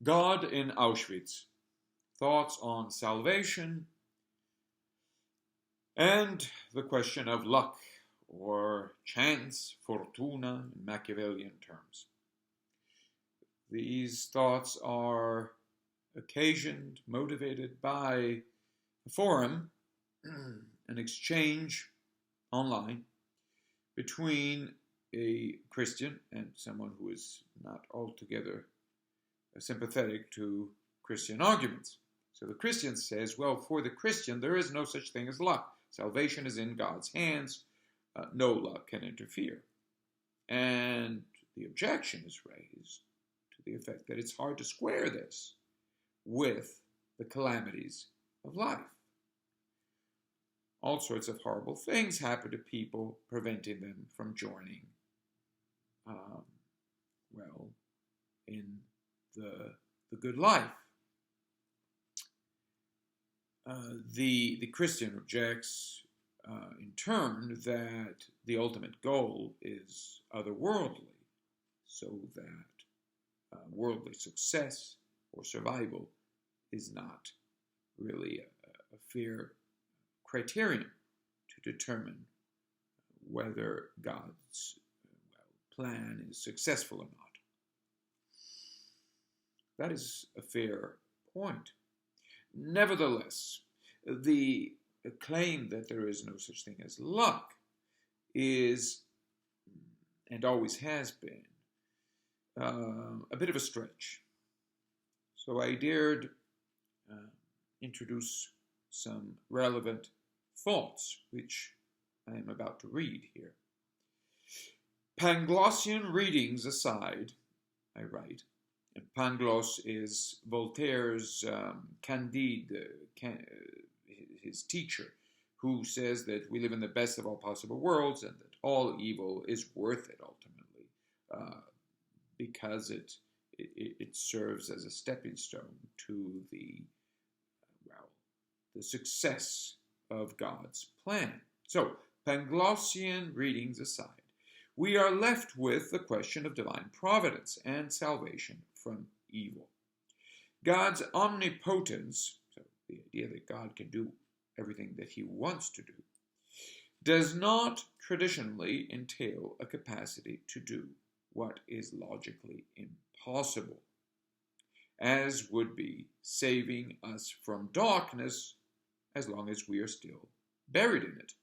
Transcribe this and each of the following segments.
God in Auschwitz. Thoughts on salvation and the question of luck or chance, fortuna in Machiavellian terms. These thoughts are occasioned, motivated by a forum, an exchange online between a Christian and someone who is not altogether sympathetic to Christian arguments. So the Christian says, well, for the Christian, there is no such thing as luck. Salvation is in God's hands. No luck can interfere. And the objection is raised to the effect that it's hard to square this with the calamities of life. All sorts of horrible things happen to people, preventing them from joining, in the good life. The Christian objects, in turn, that the ultimate goal is otherworldly, so that worldly success or survival is not really a fair criterion to determine whether God's plan is successful or not. That is a fair point. Nevertheless, the claim that there is no such thing as luck is, and always has been, a bit of a stretch. So I dared introduce some relevant thoughts, which I am about to read here. Panglossian readings aside, I write, and Pangloss is Voltaire's Candide, his teacher, who says that we live in the best of all possible worlds and that all evil is worth it ultimately, because it serves as a stepping stone to the success of God's plan. So, Panglossian readings aside, we are left with the question of divine providence and salvation from evil. God's omnipotence, so the idea that God can do everything that he wants to do, does not traditionally entail a capacity to do what is logically impossible, as would be saving us from darkness as long as we are still buried in it.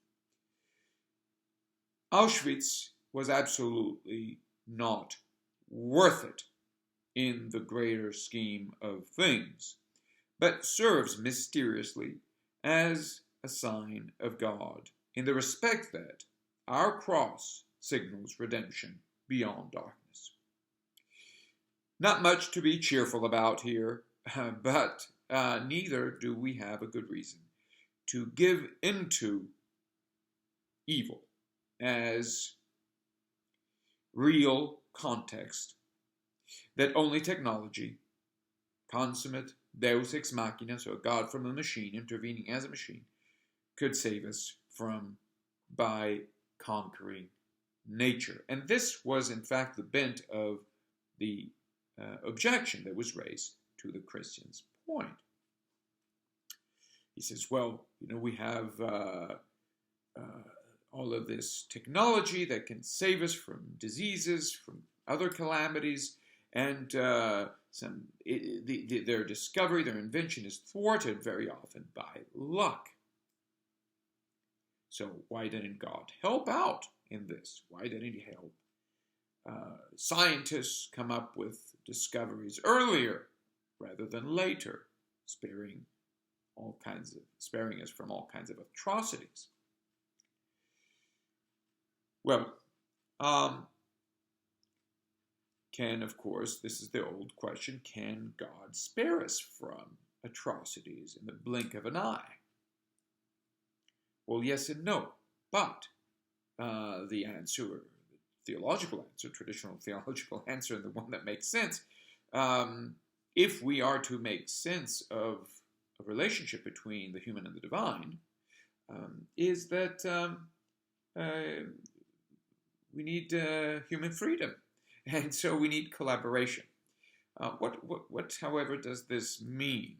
Auschwitz was absolutely not worth it in the greater scheme of things, but serves mysteriously as a sign of God in the respect that our cross signals redemption beyond darkness. Not much to be cheerful about here, but neither do we have a good reason to give into evil as real context that only technology, consummate deus ex machina, so a God from a machine intervening as a machine, could save us from by conquering nature. And this was in fact the bent of the objection that was raised to the Christian's point. He says, well, we have all of this technology that can save us from diseases, from other calamities, and their discovery, their invention is thwarted very often by luck. So why didn't God help out in this? Why didn't he help scientists come up with discoveries earlier rather than later, sparing us from all kinds of atrocities? Well, of course, this is the old question, can God spare us from atrocities in the blink of an eye? Well, yes and no, but the answer, the theological answer, traditional theological answer, and the one that makes sense, if we are to make sense of a relationship between the human and the divine, is that we need human freedom. And so we need collaboration. However, does this mean?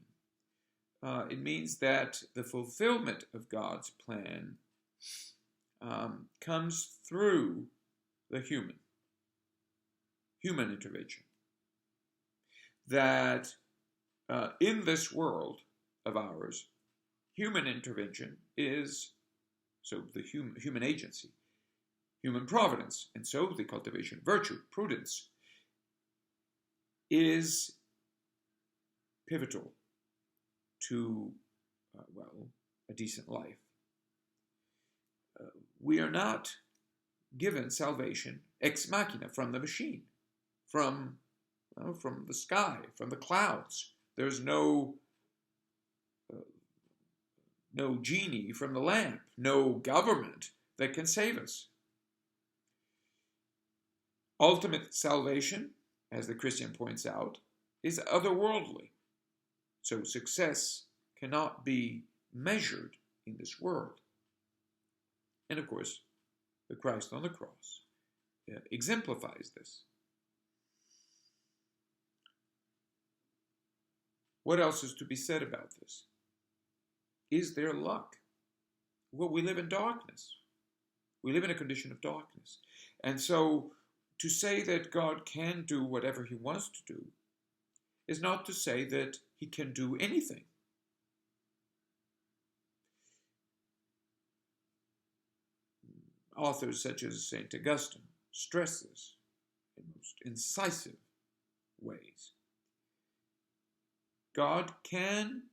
It means that the fulfillment of God's plan comes through the human intervention. That in this world of ours, human intervention is, so the human agency, human providence, and so the cultivation of virtue, prudence, is pivotal to, a decent life. We are not given salvation ex machina, from the machine, from the sky, from the clouds. There's no genie from the lamp, no government that can save us. Ultimate salvation, as the Christian points out, is otherworldly. So success cannot be measured in this world. And of course, the Christ on the cross exemplifies this. What else is to be said about this? Is there luck? Well, we live in darkness. We live in a condition of darkness. And so to say that God can do whatever he wants to do is not to say that he can do anything. Authors such as St. Augustine stress this in most incisive ways. God can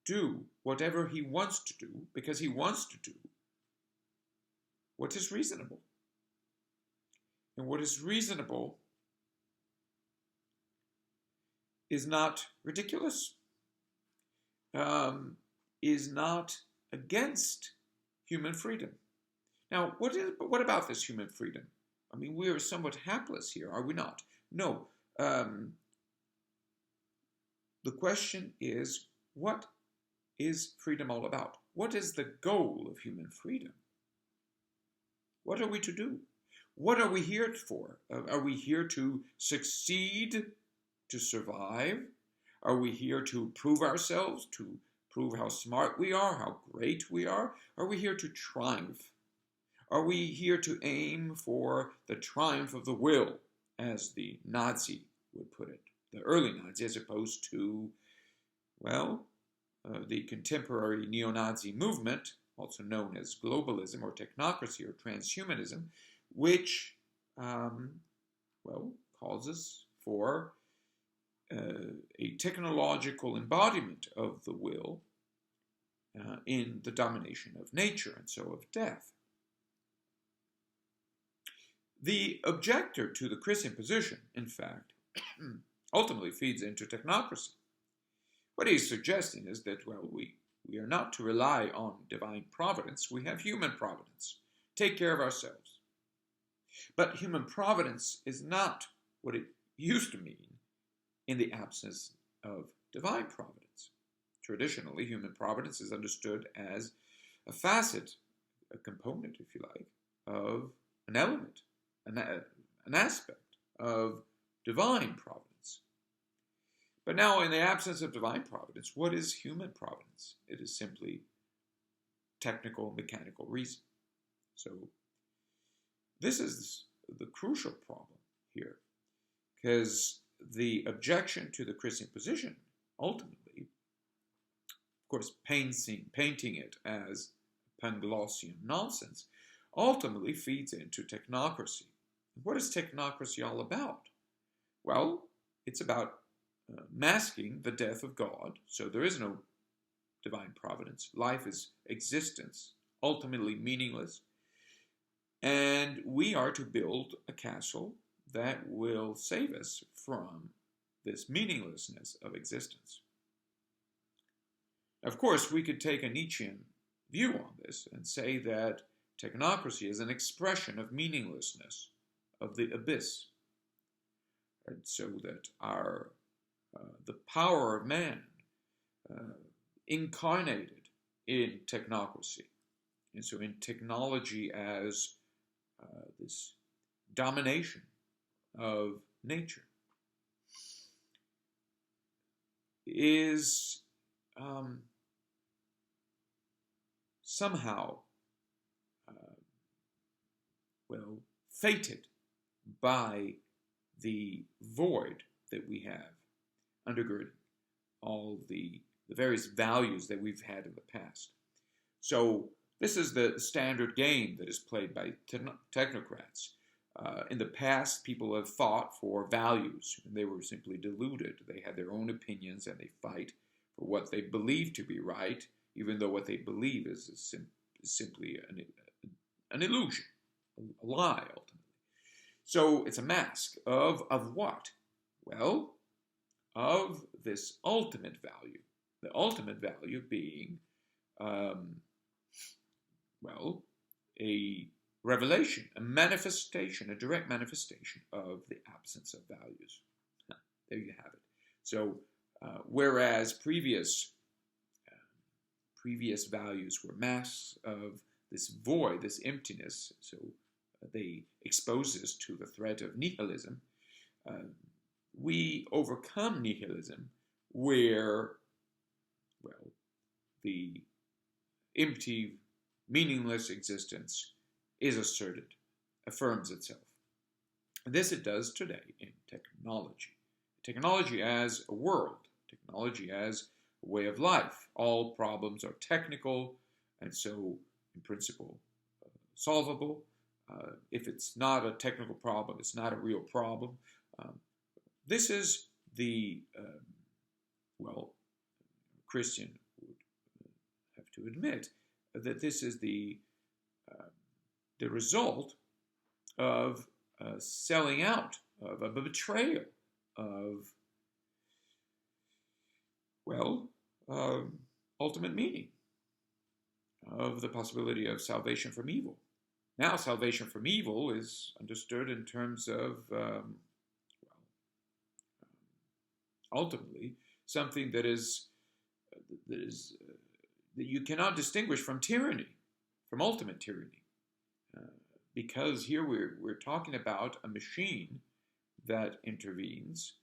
do whatever he wants to do because he wants to do what is reasonable. And what is reasonable is not ridiculous, is not against human freedom. Now, what about this human freedom? I mean, we are somewhat hapless here, are we not? No. The question is, what is freedom all about? What is the goal of human freedom? What are we to do? What are we here for? Are we here to succeed, to survive? Are we here to prove ourselves, to prove how smart we are, how great we are? Are we here to triumph? Are we here to aim for the triumph of the will, as the Nazi would put it, the early Nazi, as opposed to, the contemporary neo-Nazi movement, also known as globalism or technocracy or transhumanism, which, causes for a technological embodiment of the will in the domination of nature and so of death. The objector to the Christian position, in fact, ultimately feeds into technocracy. What he's suggesting is that, we are not to rely on divine providence. We have human providence. Take care of ourselves. But human providence is not what it used to mean in the absence of divine providence. Traditionally, human providence is understood as a facet, a component, if you like, of an element, an aspect of divine providence. But now, in the absence of divine providence, what is human providence? It is simply technical, mechanical reason. So this is the crucial problem here, because the objection to the Christian position, ultimately, of course, painting it as Panglossian nonsense, ultimately feeds into technocracy. What is technocracy all about? Well, it's about masking the death of God, so there is no divine providence. Life is existence, ultimately meaningless, and we are to build a castle that will save us from this meaninglessness of existence. Of course, we could take a Nietzschean view on this and say that technocracy is an expression of meaninglessness, of the abyss, and so that the power of man incarnated in technocracy, and so in technology as this domination of nature. is somehow, well, fated by the void that we have undergirding all the various values that we've had in the past. So this is the standard game that is played by technocrats. In the past, people have fought for values, and they were simply deluded. They had their own opinions, and they fight for what they believe to be right, even though what they believe is simply an illusion, a lie, ultimately. So it's a mask of what? Well, of this ultimate value. The ultimate value being, well, a revelation, a manifestation, a direct manifestation of the absence of values. There you have it. So, whereas previous values were masks of this void, this emptiness, so they expose us to the threat of nihilism, we overcome nihilism where, well, the empty, meaningless existence is asserted, affirms itself. And this it does today in technology. Technology as a world, technology as a way of life. All problems are technical and so, in principle, solvable. If it's not a technical problem, it's not a real problem. This is the, well, Christian would have to admit that this is the result of selling out, of a betrayal of, well, ultimate meaning, of the possibility of salvation from evil. Now, salvation from evil is understood in terms of, ultimately, something that you cannot distinguish from tyranny, from ultimate tyranny. Because here we're talking about a machine that intervenes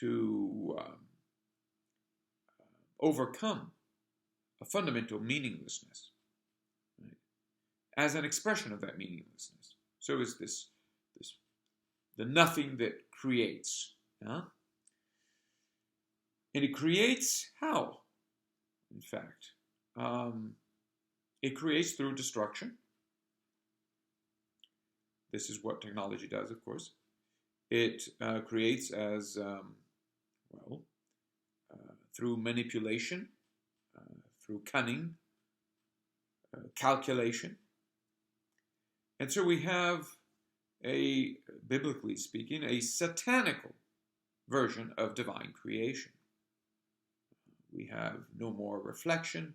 to overcome a fundamental meaninglessness, right, as an expression of that meaninglessness. So is this the nothing that creates, huh? And it creates how? In fact, it creates through destruction. This is what technology does, of course. It creates as, well, through manipulation, through cunning, calculation. And so we have biblically speaking, a satanical version of divine creation. We have no more reflection,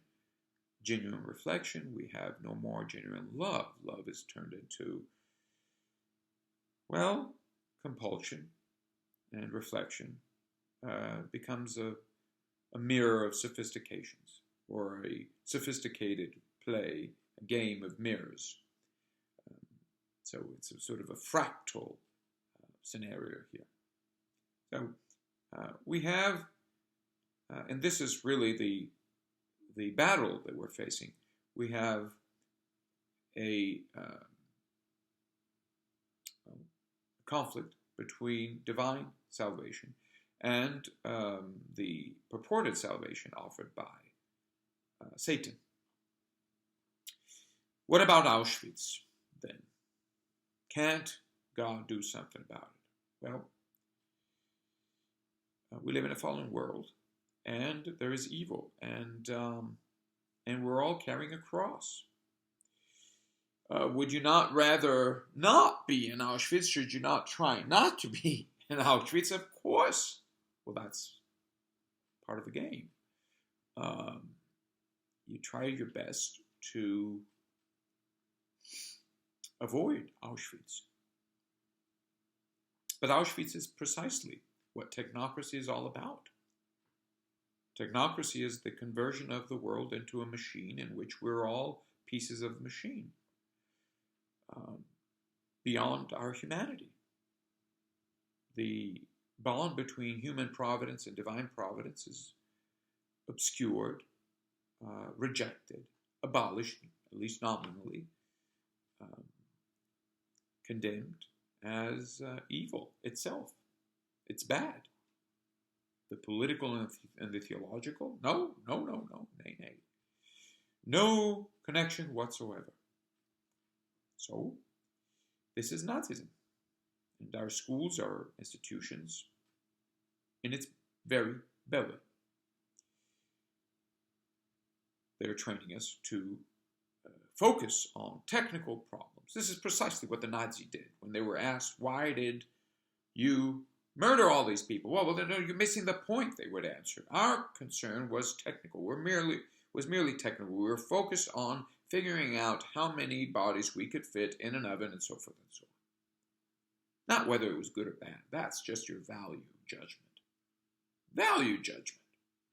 genuine reflection. We have no more genuine love. Love is turned into, well, compulsion, and reflection becomes a mirror of sophistications, or a sophisticated play, a game of mirrors. So it's a sort of a fractal scenario here. So we have, and this is really the battle that we're facing. We have a conflict between divine salvation and the purported salvation offered by Satan. What about Auschwitz, then? Can't God do something about it? Well, we live in a fallen world, and there is evil, and we're all carrying a cross. Would you not rather not be in Auschwitz? Should you not try not to be in Auschwitz? Of course. Well, that's part of the game. You try your best to avoid Auschwitz. But Auschwitz is precisely what technocracy is all about. Technocracy is the conversion of the world into a machine in which we're all pieces of the machine, beyond our humanity. The bond between human providence and divine providence is obscured, rejected, abolished, at least nominally, um, condemned as evil itself. It's bad. The political and the theological? No, no, no, no, nay, nay. No connection whatsoever. So, this is Nazism. And our schools are institutions in its very belly. They're training us to focus on technical problems. This is precisely what the Nazis did when they were asked, why did you murder all these people? Well, no, you're missing the point, they would answer. Our concern was technical. Was merely technical. We were focused on figuring out how many bodies we could fit in an oven and so forth and so on. Not whether it was good or bad. That's just your value judgment. Value judgment.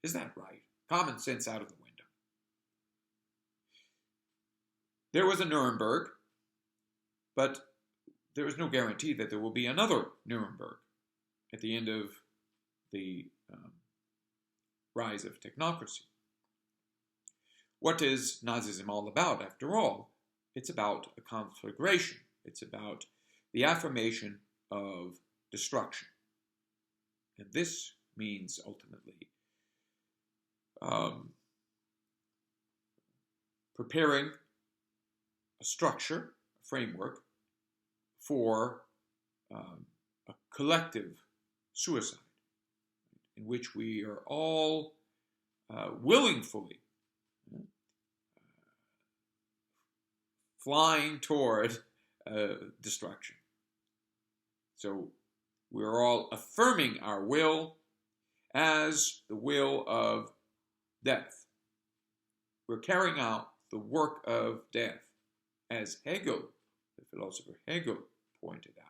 Is that right? Common sense out of the window. There was a Nuremberg, but there is no guarantee that there will be another Nuremberg at the end of the rise of technocracy. What is Nazism all about, after all? It's about a conflagration. It's about the affirmation of destruction. And this means, ultimately, preparing a structure, a framework, for a collective suicide, in which we are all willingly flying toward destruction. So we're all affirming our will as the will of death. We're carrying out the work of death, as Hegel, the philosopher Hegel, pointed out.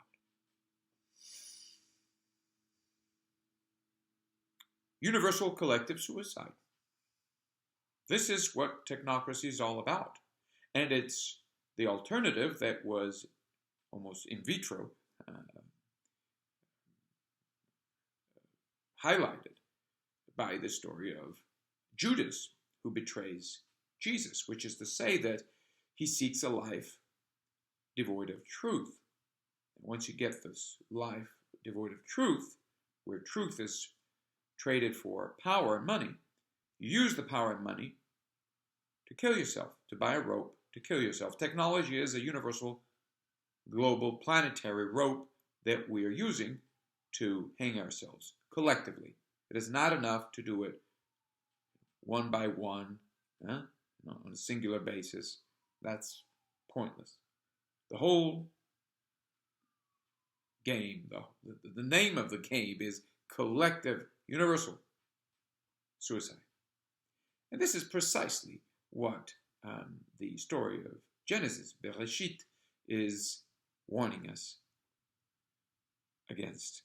Universal collective suicide. This is what technocracy is all about. And it's the alternative that was almost in vitro highlighted by the story of Judas, who betrays Jesus, which is to say that he seeks a life devoid of truth. And once you get this life devoid of truth, where truth is traded for power and money, you use the power and money to kill yourself, to buy a rope, to kill yourself. Technology is a universal, global, planetary rope that we are using to hang ourselves collectively. It is not enough to do it one by one, on a singular basis. That's pointless. The whole game, the name of the game is collective, universal suicide. And this is precisely what the story of Genesis, Bereshit, is warning us against.